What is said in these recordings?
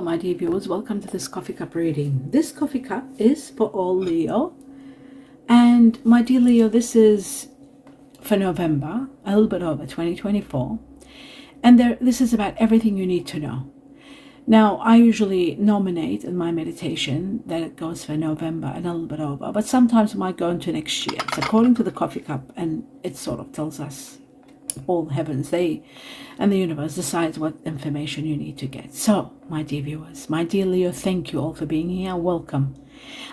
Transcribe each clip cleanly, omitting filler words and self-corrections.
Hello my dear viewers, welcome to this coffee cup reading. This coffee cup is for all Leo, and my dear Leo, this is for November, a little bit over 2024, and this is about everything you need to know. Now, I usually nominate in my meditation that it goes for November and a little bit over, but sometimes it might go into next year. It's according to the coffee cup, and it sort of tells us all the heavens, and the universe decides what information you need to get. So, my dear viewers, my dear Leo, thank you all for being here. Welcome.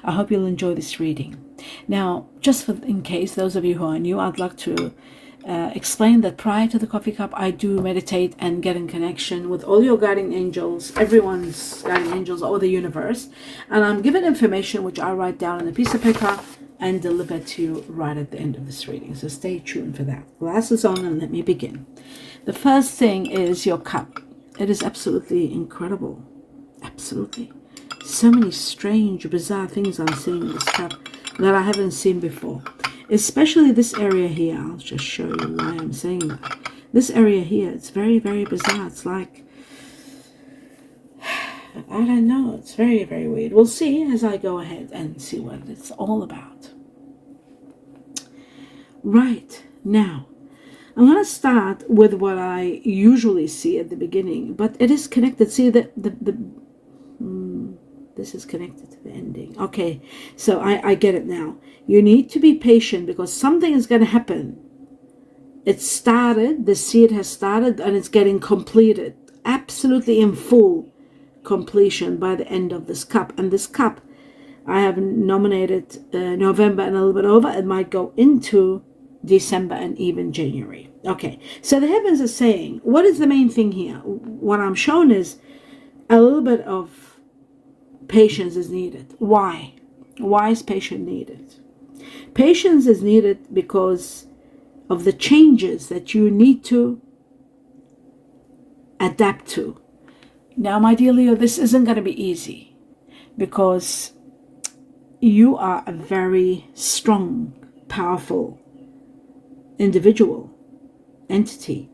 I hope you'll enjoy this reading. Now, just in case those of you who are new, I'd like to explain that prior to the coffee cup, I do meditate and get in connection with all your guardian angels, everyone's guardian angels, or the universe, and I'm given information which I write down on a piece of paper and deliver to you right at the end of this reading. So stay tuned for that. Glasses on and let me begin. The first thing is your cup. It is absolutely incredible. Absolutely. So many strange, bizarre things I'm seeing in this cup that I haven't seen before. Especially this area here. I'll just show you why I'm saying that. This area here, it's very, very bizarre. It's like, I don't know. It's very, very weird. We'll see as I go ahead and see what it's all about. Right. Now, I'm going to start with what I usually see at the beginning, but it is connected. See, this is connected to the ending. Okay, so I get it now. You need to be patient because something is going to happen. It started, the seed has started, and it's getting completed. Absolutely in full completion by the end of this cup. And this cup, I have nominated November and a little bit over. It might go into December and even January. Okay, so the heavens are saying, what is the main thing here? What I'm shown is a little bit of patience is needed. Why? Why is patience needed? Patience is needed because of the changes that you need to adapt to. Now, my dear Leo, this isn't going to be easy because you are a very strong, powerful individual entity,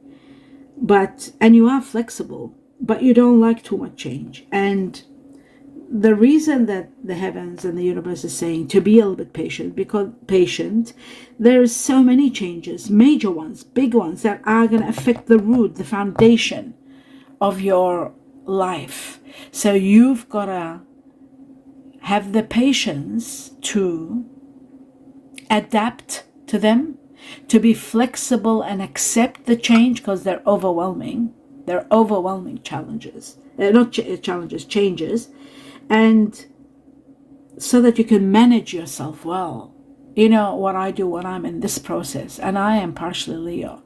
and you are flexible, but you don't like too much change. And the reason that the heavens and the universe is saying to be a little bit patient, because there's so many changes, major ones, big ones, that are going to affect the root, the foundation of your life. So you've got to have the patience to adapt to them, to be flexible and accept the change, because they're overwhelming. They're overwhelming challenges. Changes. And so that you can manage yourself well. You know what I do when I'm in this process, and I am partially Leo.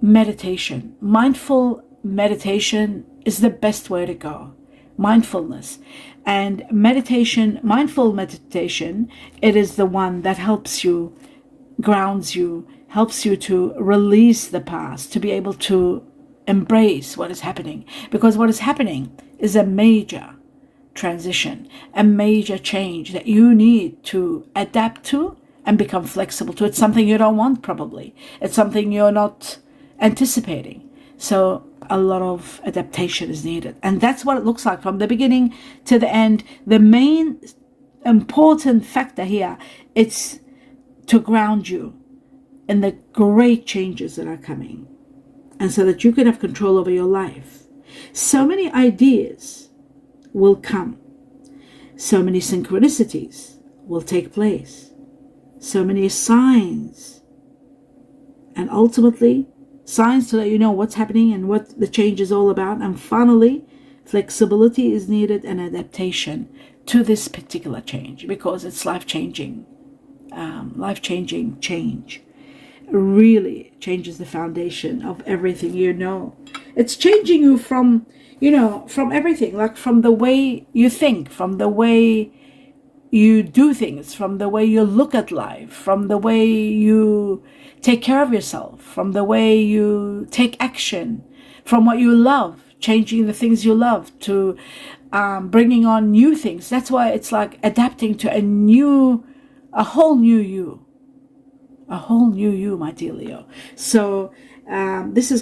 Meditation. Mindful meditation is the best way to go. Mindfulness. And meditation, mindful meditation, it is the one that helps you, grounds you, helps you to release the past, to be able to embrace what is happening. Because what is happening is a major transition, a major change that you need to adapt to and become flexible to. It's something you don't want, probably. It's something you're not anticipating. So a lot of adaptation is needed. And that's what it looks like from the beginning to the end. The main important factor here, it's to ground you in the great changes that are coming, and so that you can have control over your life. So many ideas will come. So many synchronicities will take place. So many signs. And ultimately, signs to let you know what's happening and what the change is all about. And finally, flexibility is needed and adaptation to this particular change, because it's life-changing. Life-changing change really changes the foundation of everything you know. It's changing you from everything, like from the way you think, from the way you do things, from the way you look at life, from the way you take care of yourself, from the way you take action, from what you love, changing the things you love, to bringing on new things. That's why it's like adapting to a whole new you. A whole new you, my dear Leo. So this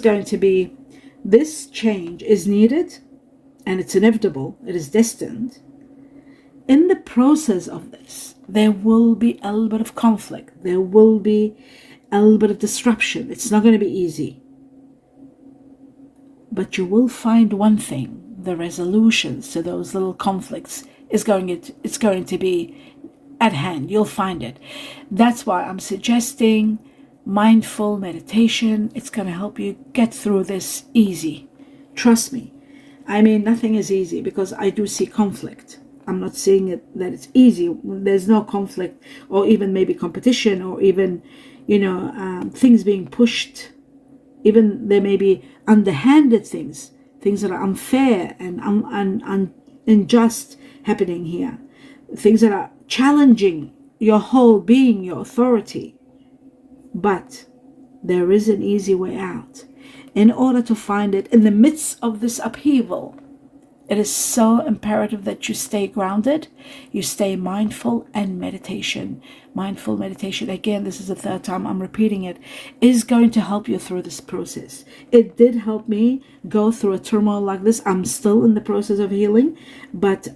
change is needed, and it's inevitable, it is destined, in the process of this, there will be a little bit of conflict. There will be a little bit of disruption. It's not going to be easy. But you will find one thing, the resolutions to those little conflicts it's going to be at hand. You'll find it. That's why I'm suggesting mindful meditation. It's going to help you get through this easy. Trust me. I mean, nothing is easy because I do see conflict. I'm not saying that it's easy. There's no conflict, or even maybe competition, or even, things being pushed. Even there may be underhanded things that are unfair and unjust happening here. Things that are challenging your whole being, your authority. But there is an easy way out. In order to find it in the midst of this upheaval, it is so imperative that you stay grounded, you stay mindful, and meditation. Mindful meditation, again, this is the third time I'm repeating it, is going to help you through this process. It did help me go through a turmoil like this. I'm still in the process of healing, but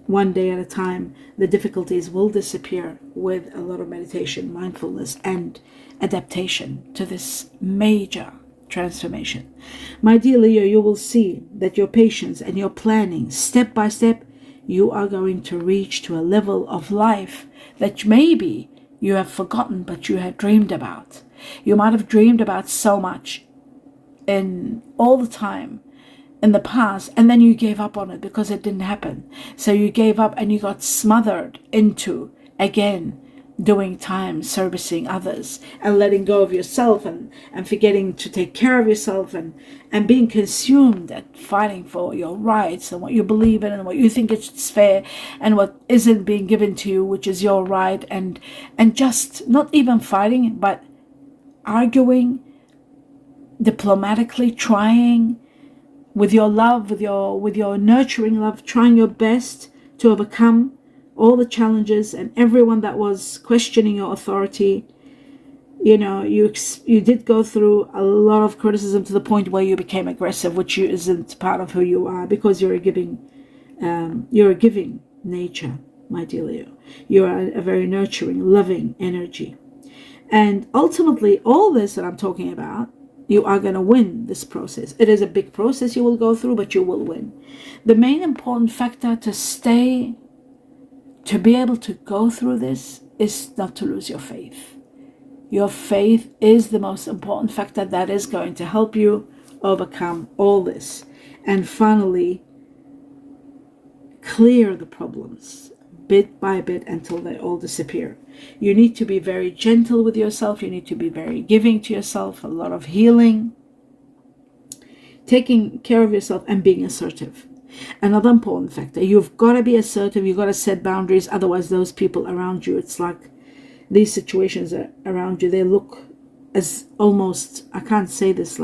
one day at a time, the difficulties will disappear with a lot of meditation, mindfulness, and adaptation to this major transformation. My dear Leo, you will see that your patience and your planning, step by step, you are going to reach to a level of life that maybe you have forgotten, but you had dreamed about. You might have dreamed about so much in all the time in the past, and then you gave up on it because it didn't happen. So you gave up and you got smothered into, again, doing time, servicing others, and letting go of yourself, and forgetting to take care of yourself, and being consumed at fighting for your rights and what you believe in and what you think is fair and what isn't being given to you, which is your right, and just not even fighting, but arguing, diplomatically trying with your love, with your nurturing love, trying your best to overcome all the challenges and everyone that was questioning your authority. You did go through a lot of criticism to the point where you became aggressive, which isn't part of who you are, because you're a giving nature, my dear Leo. You are a very nurturing, loving energy. And ultimately, all this that I'm talking about, you are going to win this process. It is a big process you will go through, but you will win. The main important factor to be able to go through this is not to lose your faith. Your faith is the most important factor that is going to help you overcome all this and finally clear the problems bit by bit until they all disappear. You need to be very gentle with yourself. You need to be very giving to yourself, a lot of healing, taking care of yourself, and being assertive. Another important factor, you've got to be assertive. You've got to set boundaries. Otherwise, those people around you, it's like these situations around you, they look as almost, I can't say this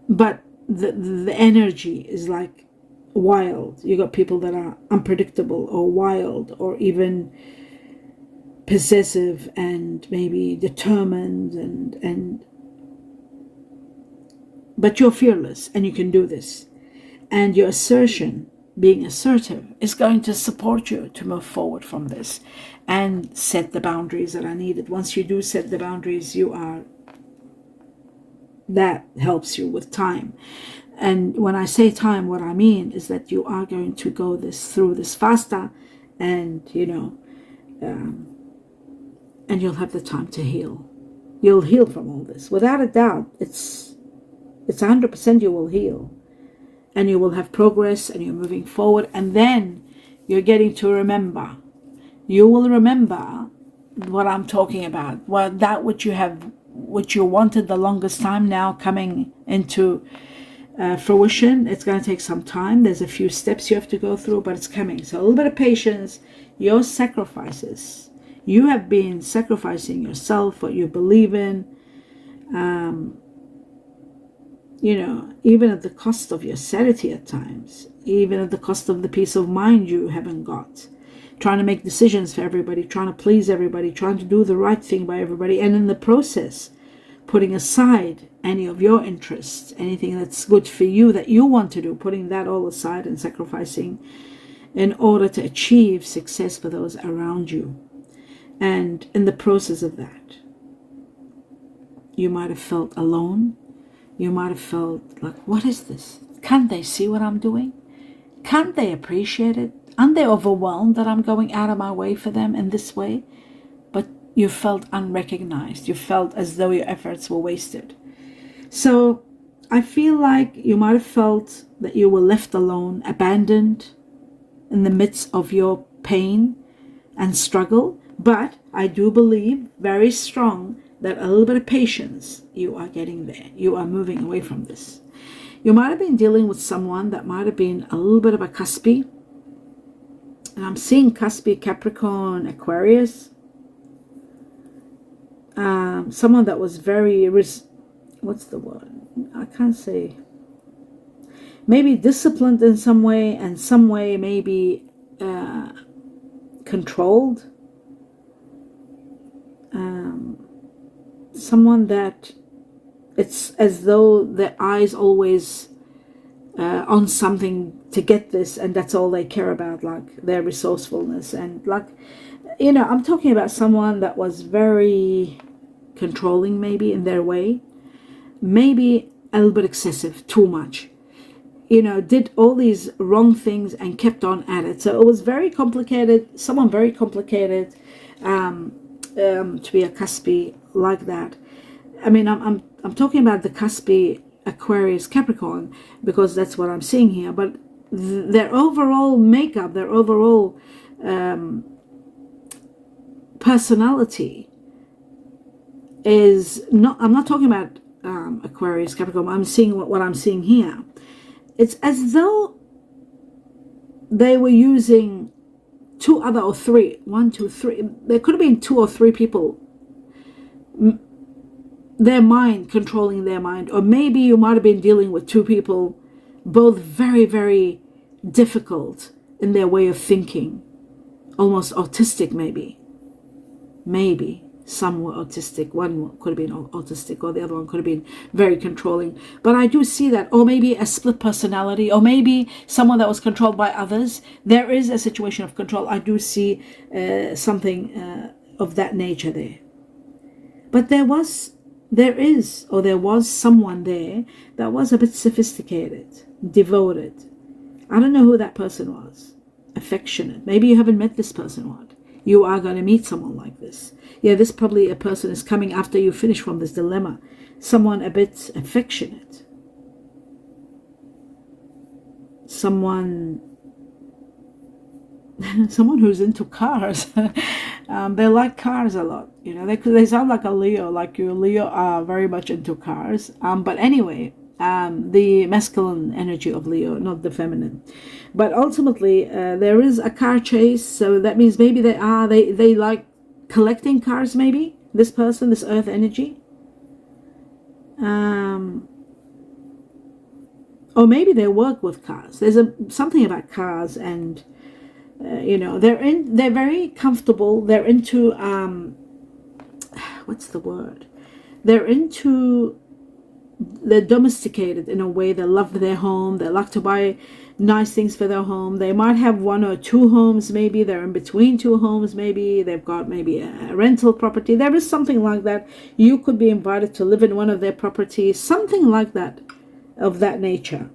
but the energy is like wild. You got people that are unpredictable or wild or even possessive and maybe determined but you're fearless and you can do this. And your assertion, being assertive, is going to support you to move forward from this and set the boundaries that are needed. Once you do set the boundaries, that helps you with time. And when I say time, what I mean is that you are going to go through this faster, and and you'll have the time to heal. You'll heal from all this. Without a doubt, it's 100% you will heal. And you will have progress, and you're moving forward, and then you're getting to remember. You will remember what I'm talking about. Which you wanted the longest time, now coming into fruition. It's going to take some time. There's a few steps you have to go through, but it's coming. So a little bit of patience. Your sacrifices. You have been sacrificing yourself, what you believe in. Even at the cost of your sanity at times, even at the cost of the peace of mind you haven't got, trying to make decisions for everybody, trying to please everybody, trying to do the right thing by everybody, and in the process, putting aside any of your interests, anything that's good for you that you want to do, putting that all aside and sacrificing in order to achieve success for those around you. And in the process of that, you might have felt alone. You might have felt like, what is this? Can't they see what I'm doing? Can't they appreciate it? Aren't they overwhelmed that I'm going out of my way for them in this way? But you felt unrecognized. You felt as though your efforts were wasted. So I feel like you might have felt that you were left alone, abandoned in the midst of your pain and struggle. But I do believe very strong that a little bit of patience, you are getting there. You are moving away from this. You might have been dealing with someone that might have been a little bit of a cuspy. And I'm seeing cuspy, Capricorn, Aquarius. Someone that was very, what's the word? I can't say. Maybe disciplined in some way, and some way maybe controlled. Someone that it's as though their eyes always on something to get this, and that's all they care about, like their resourcefulness. And like, you know, I'm talking about someone that was very controlling, maybe in their way, maybe a little bit excessive, too much, you know, did all these wrong things and kept on at it. So it was very complicated, someone very complicated to be a cuspy like that. I mean, I'm talking about the cuspy Aquarius Capricorn because that's what I'm seeing here. But their overall makeup, their overall personality is not. I'm not talking about Aquarius Capricorn. I'm seeing what I'm seeing here. It's as though they were using two other or three. One, two, three. There could have been two or three people. Their mind, controlling their mind. Or maybe you might have been dealing with two people, both very, very difficult in their way of thinking. Almost autistic, maybe. Maybe. Some were autistic. One could have been autistic, or the other one could have been very controlling. But I do see that. Or maybe a split personality, or maybe someone that was controlled by others. There is a situation of control. I do see something of that nature there. But there was someone there that was a bit sophisticated, devoted. I don't know who that person was. Affectionate. Maybe you haven't met this person yet. You are going to meet someone like this. Yeah, this probably a person is coming after you finish from this dilemma. Someone a bit affectionate. Someone who's into cars. They like cars a lot. You know, they sound like a Leo, like you. Leo are very much into cars. But anyway, the masculine energy of Leo, not the feminine. But ultimately, there is a car chase. So that means maybe they like collecting cars. Maybe this person, this Earth energy. Or maybe they work with cars. There's something about cars, and you know, they're very comfortable. They're into what's the word? They're domesticated in a way. They love their home. They like to buy nice things for their home. They might have one or two homes. Maybe they're in between two homes. Maybe they've got maybe a rental property. There is something like that. You could be invited to live in one of their properties. Something like that, of that nature.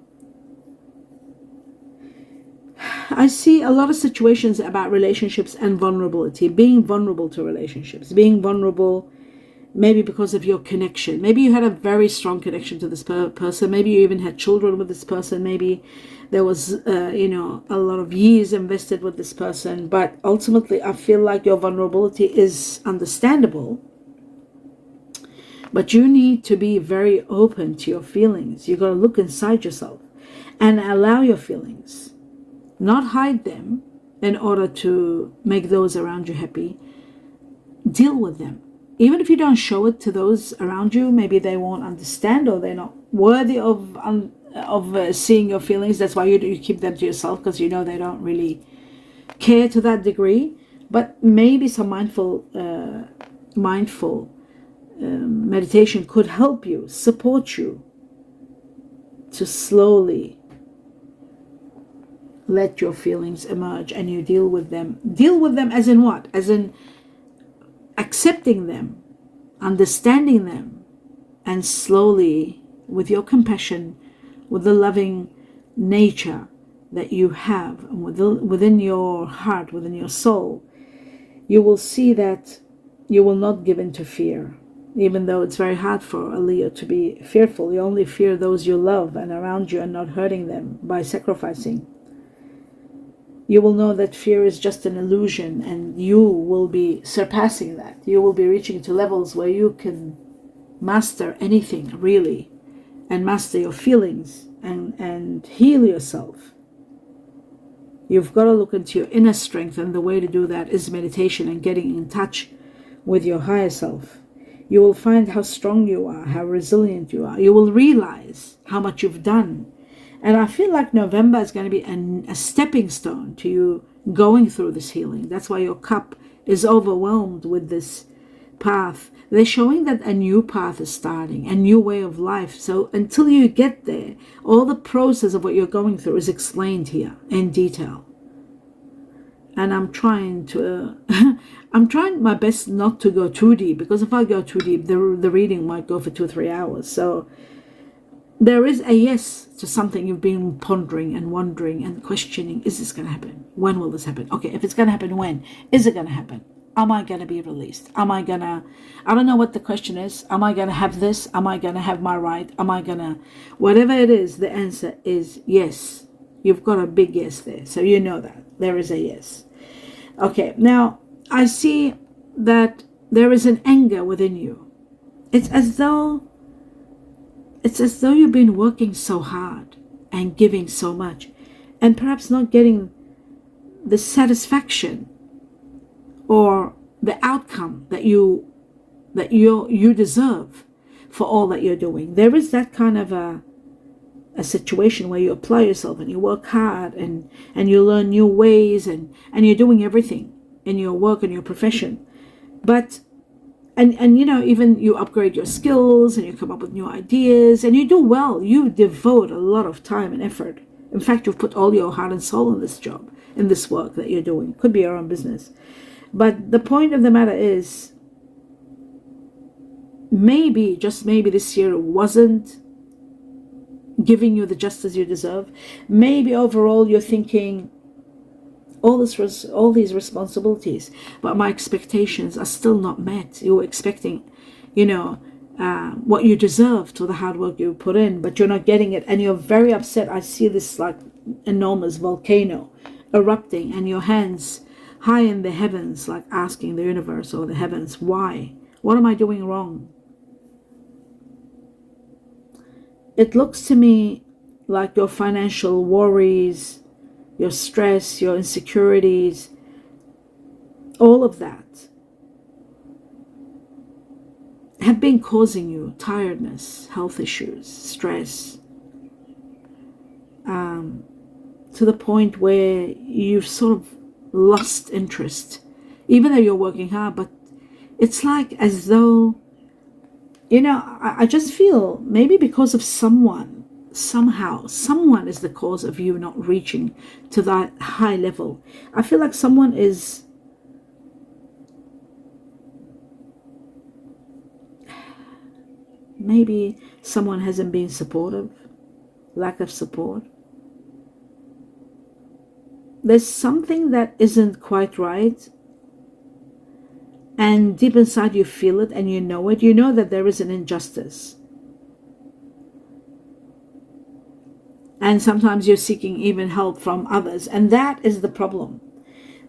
I see a lot of situations about relationships and vulnerability. Being vulnerable to relationships. Being vulnerable maybe because of your connection. Maybe you had a very strong connection to this person. Maybe you even had children with this person. Maybe there was, you know, a lot of years invested with this person. But ultimately, I feel like your vulnerability is understandable. But you need to be very open to your feelings. You got to look inside yourself and allow your feelings. Not hide them in order to make those around you happy. Deal with them. Even if you don't show it to those around you, maybe they won't understand, or they're not worthy of seeing your feelings. That's why you keep them to yourself, because you know they don't really care to that degree. But maybe some mindful meditation could help you, support you to slowly let your feelings emerge and you deal with them. Deal with them as in what? As in accepting them, understanding them, and slowly, with your compassion, with the loving nature that you have within your heart, within your soul, you will see that you will not give in to fear. Even though it's very hard for a Leo to be fearful, you only fear those you love and around you and not hurting them by sacrificing. You will know that fear is just an illusion, and you will be surpassing that. You will be reaching to levels where you can master anything, really, and master your feelings and heal yourself. You've got to look into your inner strength, and the way to do that is meditation and getting in touch with your higher self. You will find how strong you are, how resilient you are. You will realize how much you've done. And I feel like November is going to be a stepping stone to you going through this healing. That's why your cup is overwhelmed with this path. They're showing that a new path is starting, a new way of life. So until you get there, all the process of what you're going through is explained here in detail. And I'm trying my best not to go too deep, because if I go too deep, the reading might go for 2-3 hours. So there is a yes to something you've been pondering and wondering and questioning. Is this going to happen? When will this happen? Okay, if it's going to happen, when? Is it going to happen? Am I going to be released? I don't know what the question is. Am I going to have this? Am I going to have my right? Whatever it is, the answer is yes. You've got a big yes there. So you know that. There is a yes. Okay, now I see that there is an anger within you. It's as though you've been working so hard and giving so much, and perhaps not getting the satisfaction or the outcome that you deserve for all that you're doing. There is that kind of a situation where you apply yourself and you work hard and you learn new ways and you're doing everything in your work and your profession. But and you know, even you upgrade your skills and you come up with new ideas and you do well. You devote a lot of time and effort. In fact, you've put all your heart and soul in this job, in this work that you're doing. Could be your own business. But the point of the matter is, maybe, just maybe, this year wasn't giving you the justice you deserve. Maybe overall you're thinking, all these responsibilities, but my expectations are still not met. You're expecting, what you deserve to the hard work you put in, but you're not getting it, and you're very upset. I see this like enormous volcano erupting, and your hands high in the heavens, like asking the universe or the heavens, why? What am I doing wrong? It looks to me like your financial worries, your stress, your insecurities, all of that have been causing you tiredness, health issues, stress, to the point where you've sort of lost interest, even though you're working hard. But it's like as though, I just feel maybe because of someone is the cause of you not reaching to that high level. I feel like someone is maybe someone hasn't been supportive, lack of support. There's something that isn't quite right, and deep inside you feel it and you know it. You know that there is an injustice. And sometimes you're seeking even help from others. And that is the problem.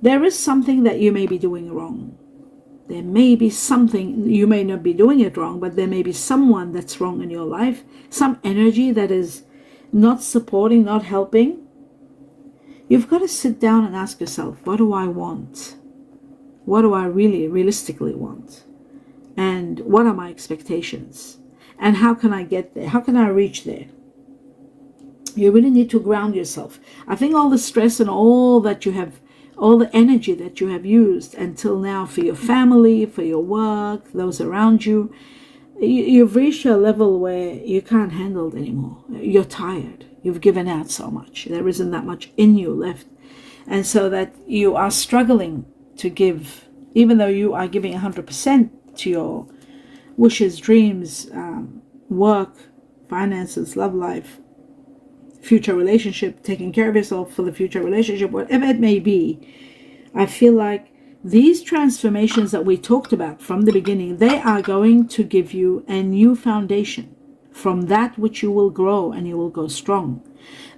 There is something that you may be doing wrong. There may be something, you may not be doing it wrong, but there may be someone that's wrong in your life. Some energy that is not supporting, not helping. You've got to sit down and ask yourself, what do I want? What do I really, realistically want? And what are my expectations? And how can I get there? How can I reach there? You really need to ground yourself. I think all the stress and all that you have, all the energy that you have used until now for your family, for your work, those around you, You've reached a level where you can't handle it anymore. You're tired. You've given out so much. There isn't that much in you left. And so that you are struggling to give, even though you are giving 100% to your wishes, dreams, work, finances, love life, future relationship, taking care of yourself for the future relationship, whatever it may be. I feel like these transformations that we talked about from the beginning, they are going to give you a new foundation from that which you will grow and you will go strong.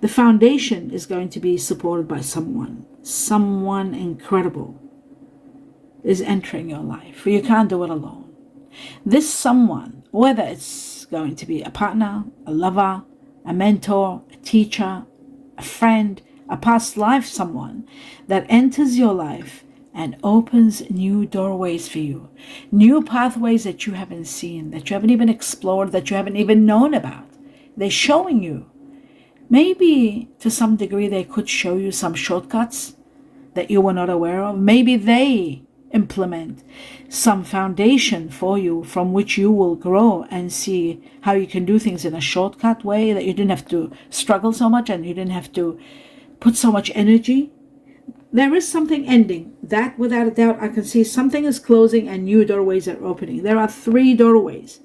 The foundation is going to be supported by someone incredible is entering your life. You can't do it alone. This someone, whether it's going to be a partner, a lover, a mentor, a teacher, a friend, a past life someone that enters your life and opens new doorways for you, new pathways that you haven't seen, that you haven't even explored, that you haven't even known about. They're showing you. Maybe to some degree they could show you some shortcuts that you were not aware of. Maybe they implement some foundation for you from which you will grow and see how you can do things in a shortcut way, that you didn't have to struggle so much and you didn't have to put so much energy. There is something ending. That, without a doubt, I can see something is closing and new doorways are opening. There are 3 doorways.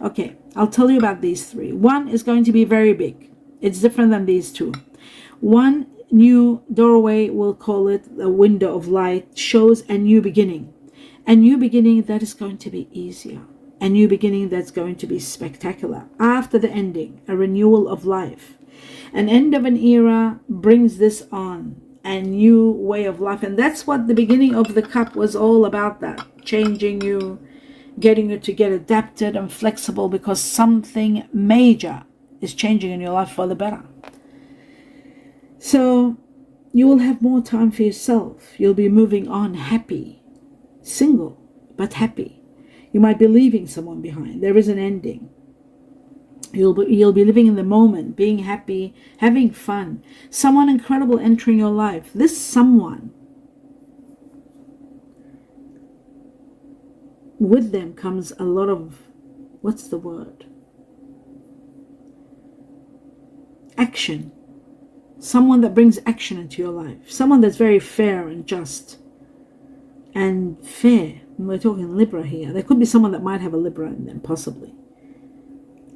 Okay, I'll tell you about these 3. One is going to be very big. It's different than these 2. One new doorway, we'll call it a window of light, shows a new beginning. A new beginning that is going to be easier. A new beginning that's going to be spectacular. After the ending, a renewal of life. An end of an era brings this on. A new way of life. And that's what the beginning of the cup was all about, that. Changing you, getting you to get adapted and flexible, because something major is changing in your life for the better. So you will have more time for yourself. You'll be moving on happy, single, but happy. You might be leaving someone behind. There is an ending. You'll be living in the moment, being happy, having fun. Someone incredible entering your life. This someone, with them comes a lot of, what's the word? Action. Someone that brings action into your life. Someone that's very fair and just. And fair. We're talking Libra here. There could be someone that might have a Libra in them, possibly.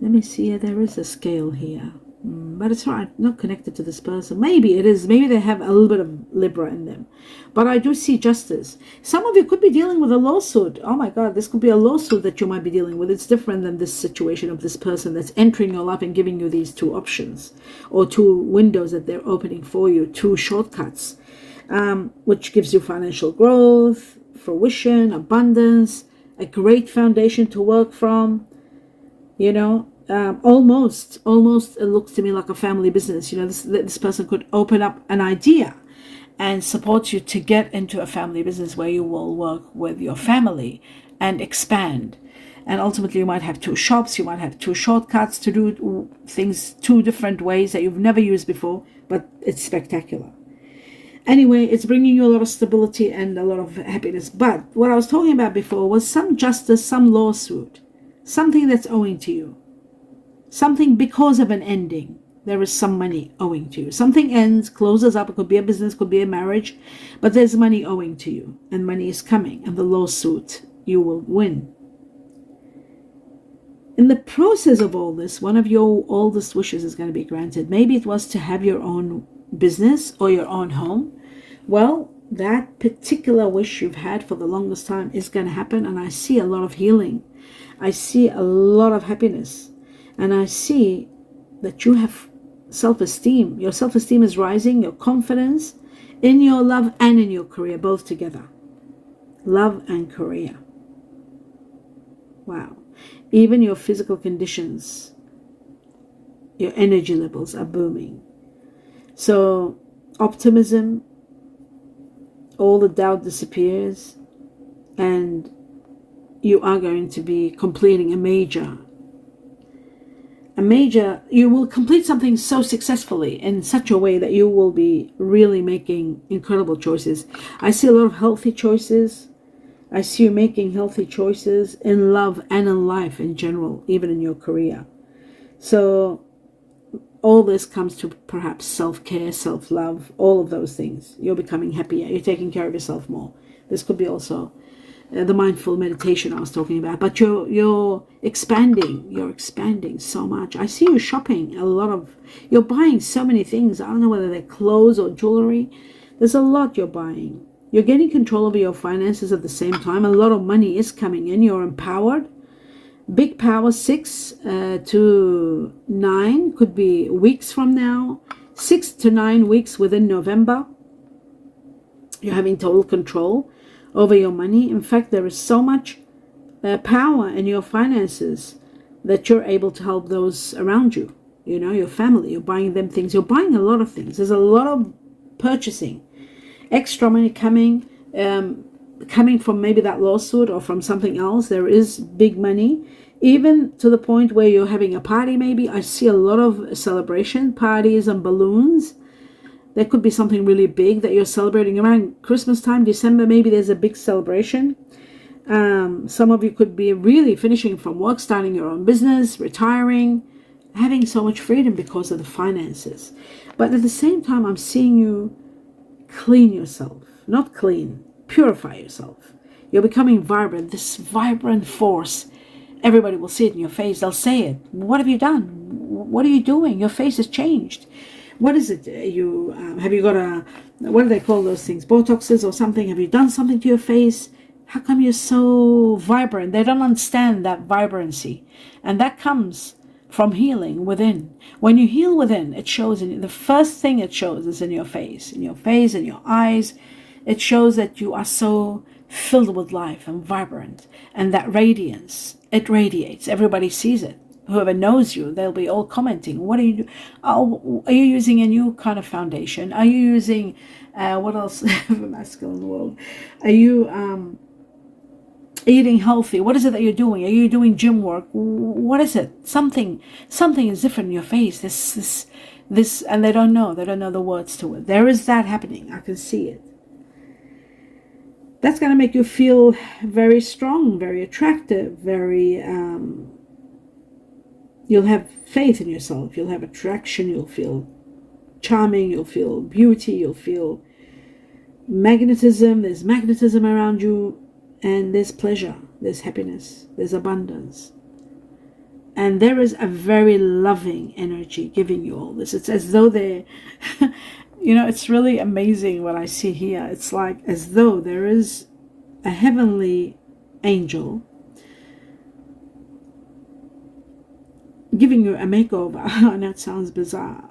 Let me see, there is a scale here. But it's not connected to this person. Maybe it is. Maybe they have a little bit of Libra in them. But I do see justice. Some of you could be dealing with a lawsuit. Oh my God, this could be a lawsuit that you might be dealing with. It's different than this situation of this person that's entering your life and giving you these 2 options. Or 2 windows that they're opening for you. 2 shortcuts. Which gives you financial growth, fruition, abundance. A great foundation to work from. You know. Almost it looks to me like a family business. You know, this person could open up an idea and support you to get into a family business where you will work with your family and expand. And ultimately you might have 2 shops, you might have 2 shortcuts to do things 2 different ways that you've never used before, but it's spectacular. Anyway, it's bringing you a lot of stability and a lot of happiness. But what I was talking about before was some justice, some lawsuit, something that's owing to you. Something because of an ending. There is some money owing to you. Something ends, closes up. It could be a business, could be a marriage. But there's money owing to you. And money is coming. And the lawsuit, you will win. In the process of all this, one of your oldest wishes is going to be granted. Maybe it was to have your own business or your own home. Well, that particular wish you've had for the longest time is going to happen. And I see a lot of healing. I see a lot of happiness. And I see that you have self-esteem. Your self-esteem is rising, your confidence in your love and in your career, both together. Love and career. Wow. Even your physical conditions, your energy levels are booming. So optimism, all the doubt disappears, and you are going to be completing you will complete something so successfully in such a way that you will be really making incredible choices. I see a lot of healthy choices. I see you making healthy choices in love and in life in general, even in your career. So all this comes to perhaps self-care, self-love, all of those things. You're becoming happier. You're taking care of yourself more. This could be also the mindful meditation I was talking about. But you're expanding. You're expanding so much. I see you shopping a lot of. You're buying so many things. I don't know whether they're clothes or jewelry. There's a lot you're buying. You're getting control over your finances at the same time. A lot of money is coming in. You're empowered. Big power, 6 to 9 could be weeks from now. 6 to 9 weeks within November. You're having total control over your money. In fact, there is so much power in your finances that you're able to help those around you. You know, your family. You're buying them things. You're buying a lot of things. There's a lot of purchasing. Extra money coming from maybe that lawsuit or from something else. There is big money, even to the point where you're having a party. Maybe I see a lot of celebration parties and balloons. There could be something really big that you're celebrating around Christmas time, December. Maybe there's a big celebration. Some of you could be really finishing from work, starting your own business, retiring, having so much freedom because of the finances. But at the same time, I'm seeing you clean yourself. Not clean, purify yourself. You're becoming vibrant, this vibrant force. Everybody will see it in your face. They'll say it. What have you done? What are you doing? Your face has changed. What is it? Have you got what do they call those things? Botoxes or something? Have you done something to your face? How come you're so vibrant? They don't understand that vibrancy. And that comes from healing within. When you heal within, it shows in the first thing it shows is in your face, in your eyes. It shows that you are so filled with life and vibrant, and that radiance, it radiates. Everybody sees it. Whoever knows you, they'll be all commenting. What are you? Oh, are you using a new kind of foundation? Are you using what else? Masculine world. Are you eating healthy? What is it that you're doing? Are you doing gym work? What is it? Something is different in your face. This, and they don't know the words to it. There is that happening. I can see it. That's going to make you feel very strong, very attractive, very, you'll have faith in yourself. You'll have attraction. You'll feel charming. You'll feel beauty. You'll feel magnetism. There's magnetism around you. And there's pleasure, there's happiness, there's abundance. And there is a very loving energy giving you all this. It's as though they're, it's really amazing what I see here. It's like as though there is a heavenly angel giving you a makeover. I know it sounds bizarre.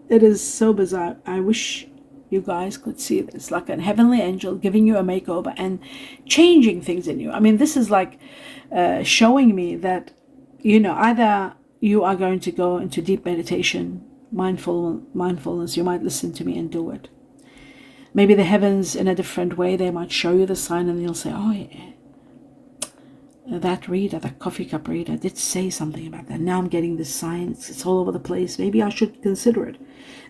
It is so bizarre. I wish you guys could see this, like a heavenly angel giving you a makeover and changing things in you. I mean, this is like showing me that, either you are going to go into deep meditation, mindfulness. You might listen to me and do it. Maybe the heavens in a different way, they might show you the sign and you'll say, oh yeah, that reader, that coffee cup reader did say something about that. Now I'm getting this sign. It's all over the place. Maybe I should consider it.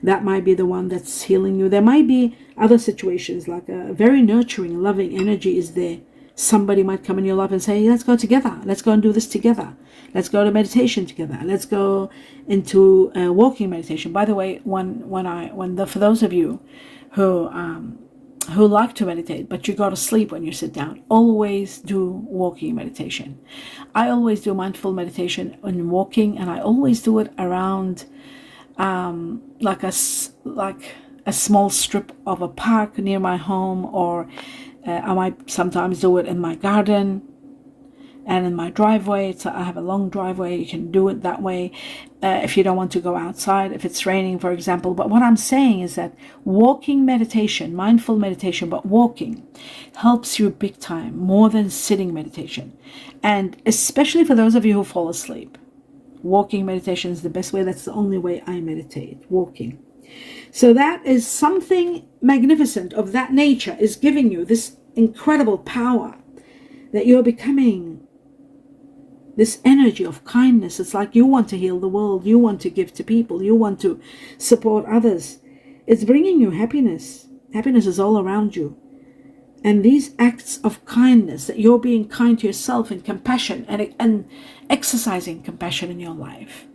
That might be the one that's healing you. There might be other situations, like a very nurturing, loving energy is there. Somebody might come in your life and say, let's go together. Let's go and do this together. Let's go to meditation together. Let's go into walking meditation. By the way, for those of you who like to meditate, but you go to sleep when you sit down, always do walking meditation. I always do mindful meditation when walking, and I always do it around like a small strip of a park near my home, or I might sometimes do it in my garden and in my driveway. So I have a long driveway. You can do it that way if you don't want to go outside, if it's raining, for example. But what I'm saying is that walking meditation, mindful meditation, but walking helps you big time, more than sitting meditation. And especially for those of you who fall asleep, walking meditation is the best way. That's the only way I meditate, walking. So that is something magnificent of that nature is giving you this incredible power that you're becoming this energy of kindness. It's like you want to heal the world. You want to give to people. You want to support others. It's bringing you happiness. Happiness is all around you. And these acts of kindness, that you're being kind to yourself and compassion and exercising compassion in your life,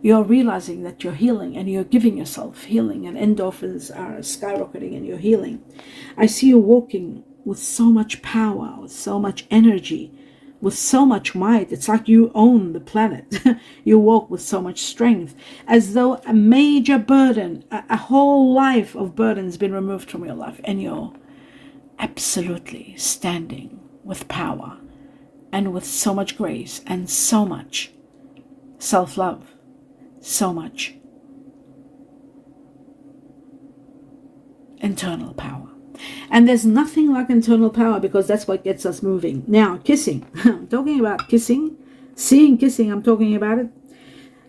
you're realizing that you're healing and you're giving yourself healing, and endorphins are skyrocketing and you're healing. I see you walking with so much power, with so much energy, with so much might. It's like you own the planet. You walk with so much strength, as though a major burden, a whole life of burden has been removed from your life, and you're absolutely standing with power and with so much grace and so much self-love. So much internal power. And there's nothing like internal power, because that's what gets us moving. Now, kissing. I'm talking about kissing. Seeing kissing, I'm talking about it.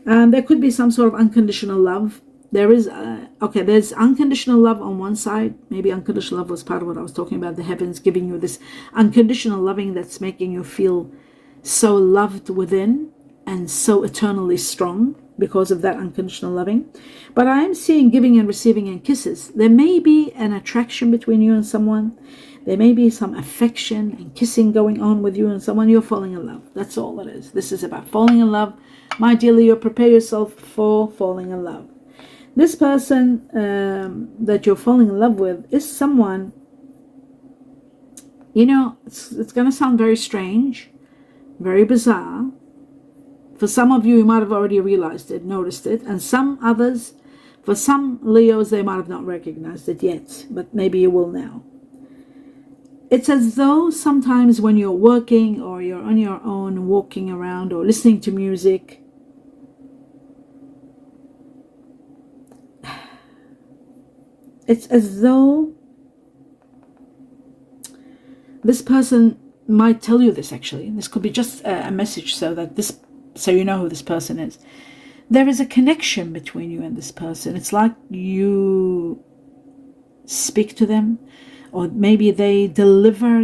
There could be some sort of unconditional love. There is, there's unconditional love on one side. Maybe unconditional love was part of what I was talking about. The heavens giving you this unconditional loving that's making you feel so loved within and so eternally strong because of that unconditional loving. But I am seeing giving and receiving and kisses. There may be an attraction between you and someone. There may be some affection and kissing going on with you and someone. You're falling in love. That's all it is. This is about falling in love. My dear Leo, prepare yourself for falling in love. This person that you're falling in love with is someone, it's going to sound very strange, very bizarre. For some of you might have already realized it, noticed it, and some others, for some Leos, they might have not recognized it yet, but maybe you will now. It's as though sometimes when you're working or you're on your own, walking around or listening to music, it's as though this person might tell you this. Actually, this could be just a message so you know who this person is. There is a connection between you and this person. It's like you speak to them, or maybe they deliver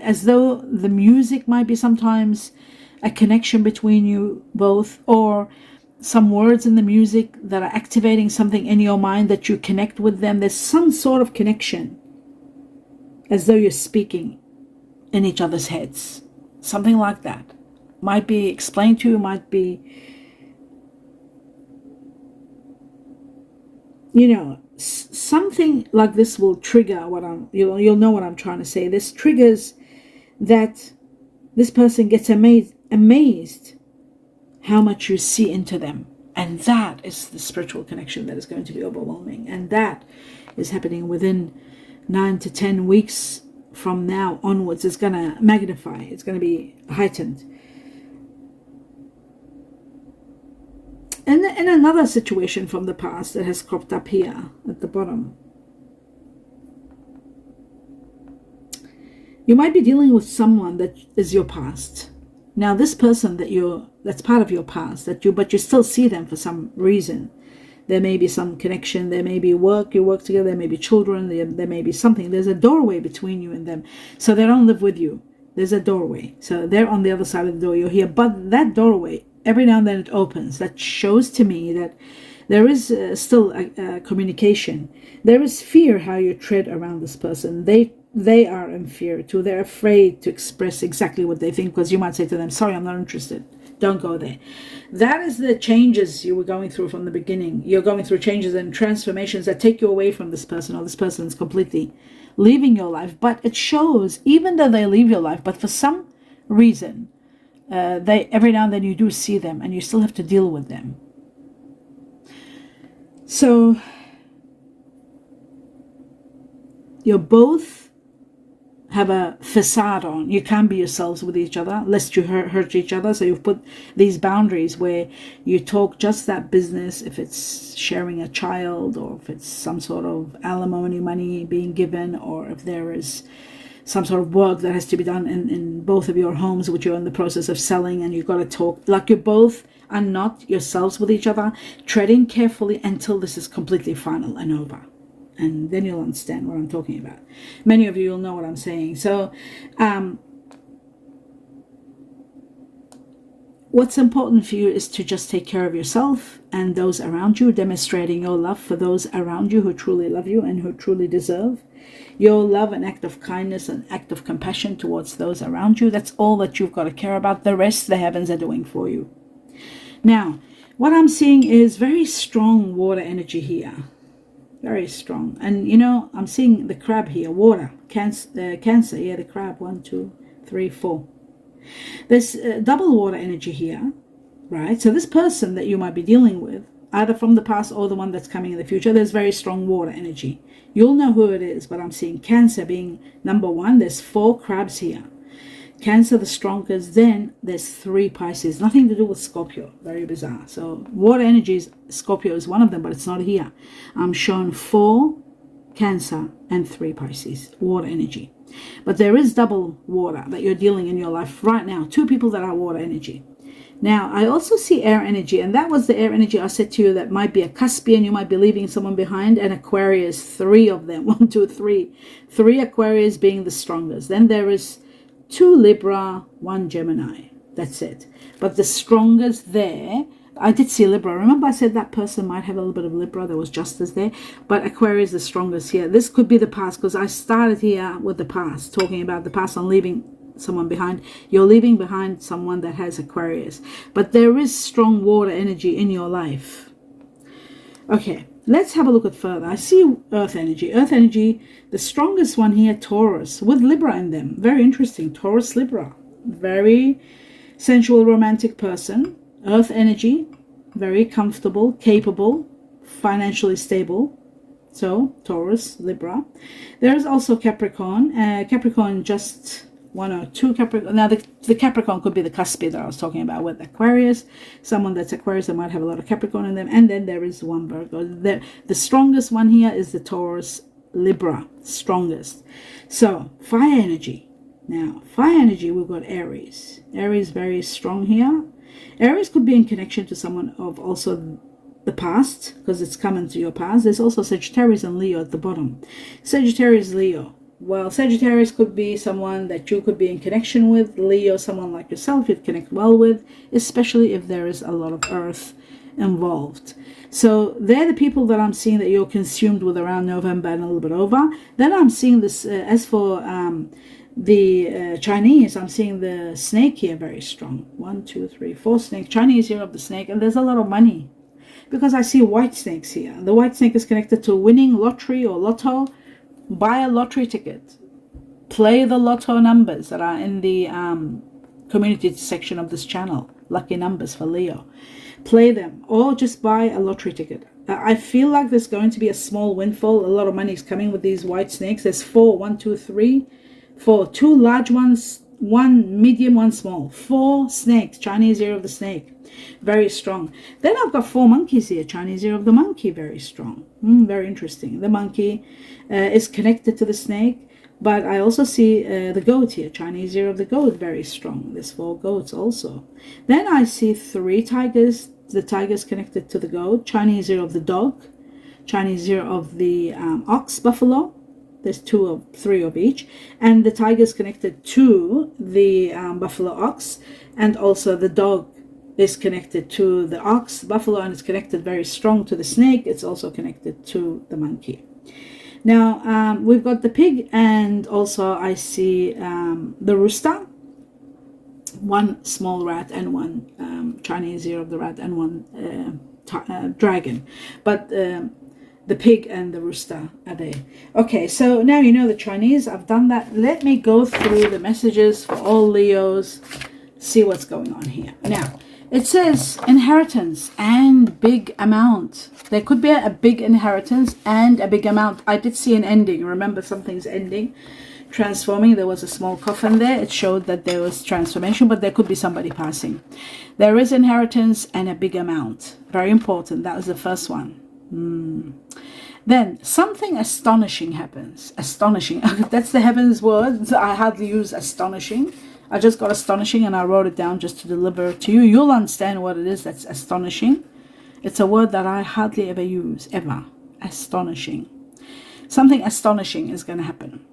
as though the music might be sometimes a connection between you both, or some words in the music that are activating something in your mind that you connect with them. There's some sort of connection, as though you're speaking in each other's heads. Something like that. Might be explained to you, might be, something like this will trigger you'll know what I'm trying to say. This triggers that this person gets amazed how much you see into them. And that is the spiritual connection that is going to be overwhelming. And that is happening within 9 to 10 weeks from now onwards. It's going to magnify. It's going to be heightened. And another situation from the past that has cropped up here at the bottom. You might be dealing with someone that is your past. Now, this person that's part of your past, but you still see them for some reason. There may be some connection. There may be you work together. There may be children. There may be something. There's a doorway between you and them. So they don't live with you. There's a doorway. So they're on the other side of the door. You're here. But that doorway, every now and then it opens. That shows to me that there is still a communication. There is fear how you tread around this person. They are in fear too. They're afraid to express exactly what they think, because you might say to them, sorry, I'm not interested. Don't go there. That is the changes you were going through from the beginning. You're going through changes and transformations that take you away from this person, or this person is completely leaving your life. But it shows, even though they leave your life, but for some reason, they every now and then you do see them, and you still have to deal with them. So you both have a facade on. You can't be yourselves with each other lest you hurt each other. So you've put these boundaries where you talk just that business, if it's sharing a child, or if it's some sort of alimony money being given, or if there is some sort of work that has to be done in both of your homes, which you're in the process of selling, and you've got to talk like you both are not yourselves with each other, treading carefully until this is completely final and over. And then you'll understand what I'm talking about. Many of you will know what I'm saying. So what's important for you is to just take care of yourself and those around you, demonstrating your love for those around you who truly love you and who truly deserve your love, an act of kindness, an act of compassion towards those around you. That's all that you've got to care about. The rest the heavens are doing for you. Now, what I'm seeing is very strong water energy here. Very strong. And you know, I'm seeing the crab here, water, cancer, yeah, the crab, 1, 2, 3, 4. There's double water energy here, right? So this person that you might be dealing with, either from the past or the one that's coming in the future, there's very strong water energy. You'll know who it is, but I'm seeing Cancer being number 1. There's 4 crabs here. Cancer the strongest, then there's 3 Pisces. Nothing to do with Scorpio. Very bizarre. So water energies, Scorpio is one of them, but it's not here. I'm shown 4 Cancer and 3 Pisces, water energy. But there is double water that you're dealing in your life right now. 2 people that are water energy. Now, I also see air energy, and that was the air energy I said to you that might be a Caspian, you might be leaving someone behind, and Aquarius, 3 of them, 1, 2, 3. 3 Aquarius being the strongest. Then there is 2 Libra, 1 Gemini. That's it. But the strongest there, I did see Libra. Remember I said that person might have a little bit of Libra. There was justice there. But Aquarius is the strongest here. This could be the past, because I started here with the past, talking about the past on leaving someone behind. You're leaving behind someone that has Aquarius. But there is strong water energy in your life. Okay, let's have a look at further. I see earth energy. Earth energy, the strongest one here, Taurus, with Libra in them. Very interesting. Taurus, Libra. Very sensual, romantic person. Earth energy, very comfortable, capable, financially stable. So, Taurus, Libra. There is also Capricorn. Capricorn, just 1 or 2 Capricorn. Now, the Capricorn could be the Caspian that I was talking about with Aquarius. Someone that's Aquarius that might have a lot of Capricorn in them. And then there is 1 Virgo. The strongest one here is the Taurus, Libra. Strongest. So, fire energy. Now, fire energy, we've got Aries. Aries very strong here. Aries could be in connection to someone of also the past, because it's coming to your past. There's also Sagittarius and Leo at the bottom. Sagittarius, Leo. Well, Sagittarius could be someone that you could be in connection with. Leo, someone like yourself you'd connect well with, especially if there is a lot of earth involved. So they're the people that I'm seeing that you're consumed with around November and a little bit over. Then I'm seeing this, as for the Chinese, I'm seeing the snake here very strong. 1, 2, 3, 4 snake. Chinese here of the snake, and there's a lot of money. Because I see white snakes here. The white snake is connected to winning lottery or lotto. Buy a lottery ticket. Play the lotto numbers that are in the community section of this channel. Lucky numbers for Leo. Play them, or just buy a lottery ticket. I feel like there's going to be a small windfall. A lot of money is coming with these white snakes. There's 4, 1, 2, 3, 4. 2 large ones, 1 medium, 1 small. 4 snakes. Chinese ear of the snake. Very strong. Then I've got 4 monkeys here. Chinese ear of the monkey. Very strong. Very interesting. The monkey is connected to the snake. But I also see the goat here. Chinese ear of the goat. Very strong. There's 4 goats also. Then I see 3 tigers. The tiger is connected to the goat. Chinese ear of the dog. Chinese ear of the ox, buffalo. There's 2 or 3 of each. And the tiger is connected to the buffalo ox. And also the dog is connected to the ox, buffalo, and it's connected very strong to the snake. It's also connected to the monkey. Now, we've got the pig, and also I see the rooster. 1 small rat and 1 Chinese ear of the rat and 1 dragon. But the pig and the rooster are there. Okay, so now you know the Chinese. I've done that. Let me go through the messages for all Leos. See what's going on here. Now, it says inheritance and big amount. There could be a big inheritance and a big amount. I did see an ending. Remember, something's ending, transforming. There was a small coffin there. It showed that there was transformation, but there could be somebody passing. There is inheritance and a big amount. Very important. That was the first one. Then something astonishing happens. Astonishing. That's the heavens word. I hardly use astonishing. I just got astonishing and I wrote it down just to deliver it to you. You'll understand what it is that's astonishing. It's a word that I hardly ever use, ever. Astonishing. Something astonishing is going to happen.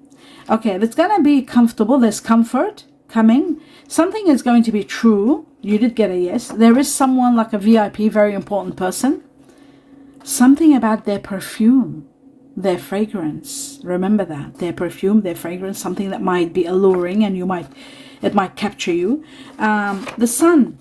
Okay, it's going to be comfortable. There's comfort, coming. Something is going to be true. You did get a yes. There is someone like a VIP, very important person. Something about their perfume, their fragrance. Remember that. Their perfume, their fragrance, something that might be alluring and it might capture you. The sun.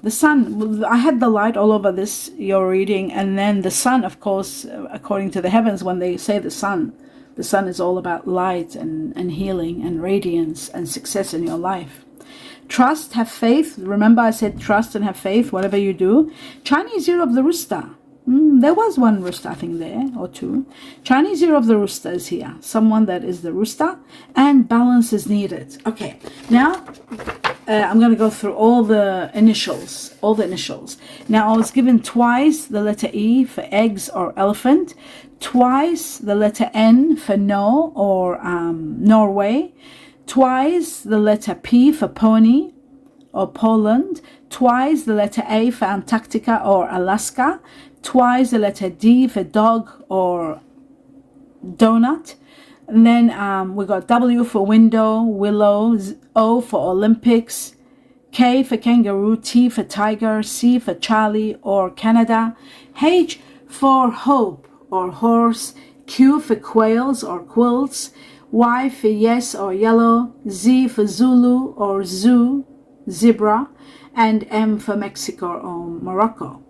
I had the light all over this, your reading. And then the sun, of course, according to the heavens, when they say the sun is all about light and healing and radiance and success in your life. Trust, have faith. Remember I said trust and have faith, whatever you do. Chinese year of the rooster. There was one rooster, I think, there, or two. Chinese year of the rooster is here. Someone that is the rooster, and balance is needed. Okay, now I'm going to go through all the initials. Now I was given twice the letter E for eggs or elephant, twice the letter N for no or Norway, twice the letter P for pony or Poland, twice the letter A for Antarctica or Alaska, twice the letter D for dog or donut. And then we got W for window, willow, O for Olympics, K for kangaroo, T for tiger, C for Charlie or Canada, H for hope or horse, Q for quails or quilts, Y for yes or yellow, Z for Zulu or zoo, zebra, and M for Mexico or Morocco.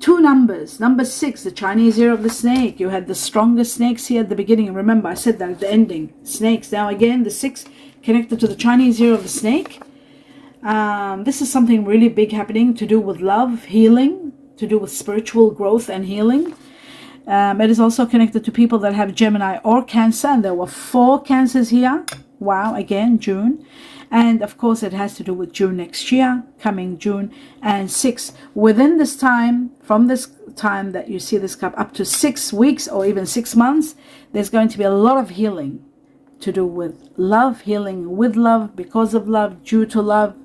Two numbers. Number 6, the Chinese year of the snake. You had the strongest snakes here at the beginning. Remember, I said that at the ending. Snakes. Now again, the 6 connected to the Chinese year of the snake. This is something really big happening to do with love, healing, to do with spiritual growth and healing. It is also connected to people that have Gemini or Cancer. And there were 4 Cancers here. Wow, again, June. And of course, it has to do with June next year, coming June. And 6, within this time, from this time that you see this cup, up to 6 weeks or even 6 months, there's going to be a lot of healing to do with love, healing with love, because of love, due to love,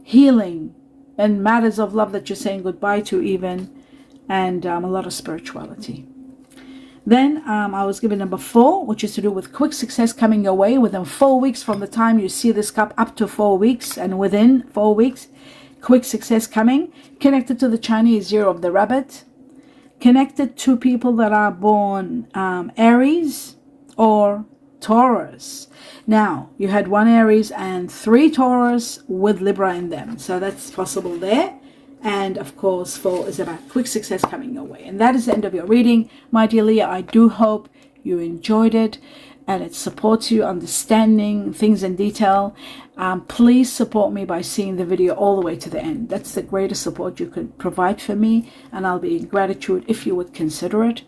healing and matters of love that you're saying goodbye to even, and a lot of spirituality. Then I was given number 4, which is to do with quick success coming your way within 4 weeks from the time you see this cup, up to 4 weeks. And within 4 weeks, quick success coming. Connected to the Chinese year of the rabbit. Connected to people that are born Aries or Taurus. Now, you had 1 Aries and 3 Taurus with Libra in them. So that's possible there. And of course, 4 is about quick success coming your way. And that is the end of your reading, my dear Leo. I do hope you enjoyed it and it supports you understanding things in detail. Please support me by seeing the video all the way to the end. That's the greatest support you could provide for me. And I'll be in gratitude if you would consider it.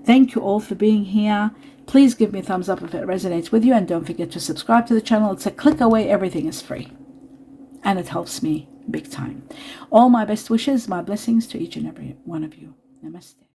Thank you all for being here. Please give me a thumbs up if it resonates with you. And don't forget to subscribe to the channel. It's a click away. Everything is free. And it helps me big time. All my best wishes, my blessings to each and every one of you. Namaste.